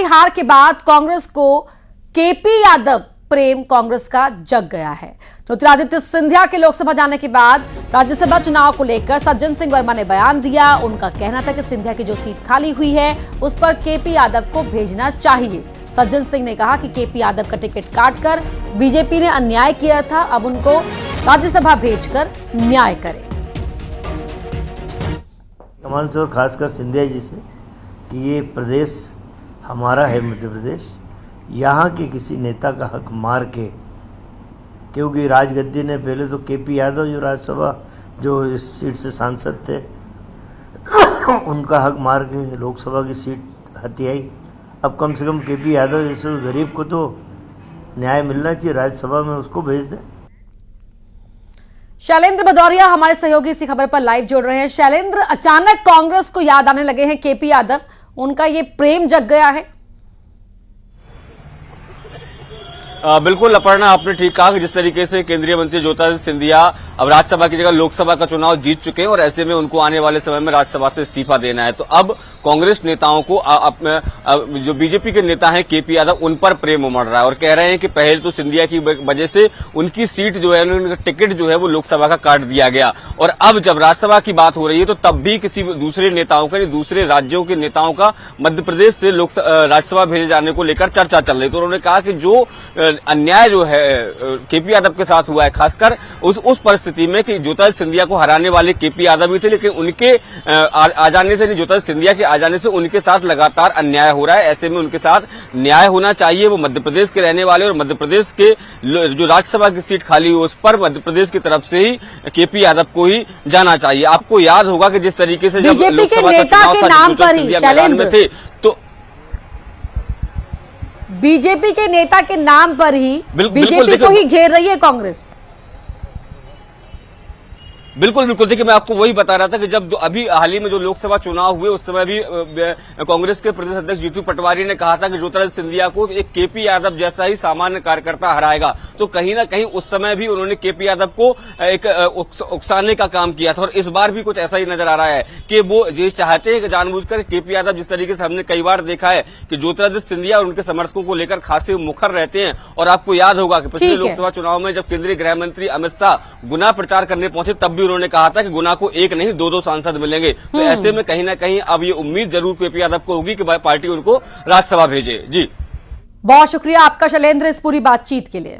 हार के बाद कांग्रेस को केपी यादव प्रेम कांग्रेस का जग गया है। ज्योतिरादित्य सिंधिया के लोकसभा जाने के बाद राज्यसभा चुनाव को लेकर सज्जन सिंह वर्मा ने बयान दिया। उनका कहना था कि सिंधिया की जो सीट खाली हुई है उस पर केपी यादव को भेजना चाहिए। सज्जन सिंह ने कहा कि केपी यादव का टिकट काटकर बीजेपी ने अन्याय किया था, अब उनको राज्यसभा भेजकर न्याय करें। कमान से और खासकर सिंधिया जी से कि ये प्रदेश हमारा है, मध्य प्रदेश, यहाँ के किसी नेता का हक मार के, क्योंकि राजगद्दी ने पहले तो केपी यादव जो राज्यसभा जो इस सीट से सांसद थे उनका हक मार के लोकसभा की सीट हथियाई। अब कम से कम केपी यादव जैसे गरीब को तो न्याय मिलना चाहिए, राज्यसभा में उसको भेज दें। शैलेंद्र भदौरिया हमारे सहयोगी इसी खबर पर लाइव जुड़ रहे हैं। शैलेंद्र, अचानक कांग्रेस को याद आने लगे हैं केपी यादव, उनका ये प्रेम जग गया है। बिल्कुल अपर्णा, आपने ठीक कहा कि जिस तरीके से केंद्रीय मंत्री ज्योतिरादित्य सिंधिया अब राज्यसभा की जगह लोकसभा का चुनाव जीत चुके हैं और ऐसे में उनको आने वाले समय में राज्यसभा से इस्तीफा देना है, तो अब कांग्रेस नेताओं को जो बीजेपी के नेता हैं केपी यादव, उन पर प्रेम उमड़ रहा है और कह रहे हैं कि पहले तो सिंधिया की वजह से उनकी सीट जो है, उनका टिकट जो है वो लोकसभा का काट दिया गया और अब जब राज्यसभा की बात हो रही है तो तब भी किसी दूसरे नेताओं का, दूसरे राज्यों के नेताओं का मध्य प्रदेश से राज्यसभा भेजे जाने को लेकर चर्चा चल रही। तो उन्होंने कहा कि जो अन्याय जो है केपी यादव के साथ हुआ है, खासकर उस परिस्थिति में कि ज्योतिरादित्य सिंधिया को हराने वाले केपी यादव भी थे, लेकिन उनके आ जाने से, ज्योतिरादित्य सिंधिया के आ जाने से उनके साथ लगातार अन्याय हो रहा है। ऐसे में उनके साथ न्याय होना चाहिए। वो मध्य प्रदेश के रहने वाले और मध्य प्रदेश के जो राज्यसभा की सीट खाली हुई उस पर मध्य प्रदेश की तरफ से ही केपी यादव को ही जाना चाहिए। आपको याद होगा कि जिस तरीके से जब लोकसभा का चुनाव था, शैलेंद्र थे तो बीजेपी के नेता के नाम पर ही बीजेपी को ही घेर रही है कांग्रेस। बिल्कुल, देखिए मैं आपको वही बता रहा था कि जब अभी हाल ही में जो लोकसभा चुनाव हुए उस समय भी कांग्रेस के प्रदेश अध्यक्ष जीतू पटवारी ने कहा था कि ज्योतिरादित्य सिंधिया को एक केपी यादव जैसा ही सामान्य कार्यकर्ता हराएगा, तो कहीं ना कहीं उस समय भी उन्होंने केपी यादव को एक उकसाने का काम किया था और इस बार भी कुछ ऐसा ही नजर आ रहा है कि वो ये चाहते हैं कि जानबूझकर केपी यादव, जिस तरीके से हमने कई बार देखा है कि ज्योतिरादित्य सिंधिया और उनके समर्थकों को लेकर खासे मुखर रहते हैं। और आपको याद होगा कि पिछले लोकसभा चुनाव में जब केंद्रीय गृह मंत्री अमित शाह गुना प्रचार करने पहुंचे तब भी उन्होंने कहा था कि गुना को एक नहीं दो सांसद मिलेंगे। तो ऐसे में कहीं ना कहीं अब ये उम्मीद जरूर केपी यादव को होगी कि पार्टी उनको राज्यसभा भेजे। जी बहुत शुक्रिया आपका शैलेंद्र इस पूरी बातचीत के लिए।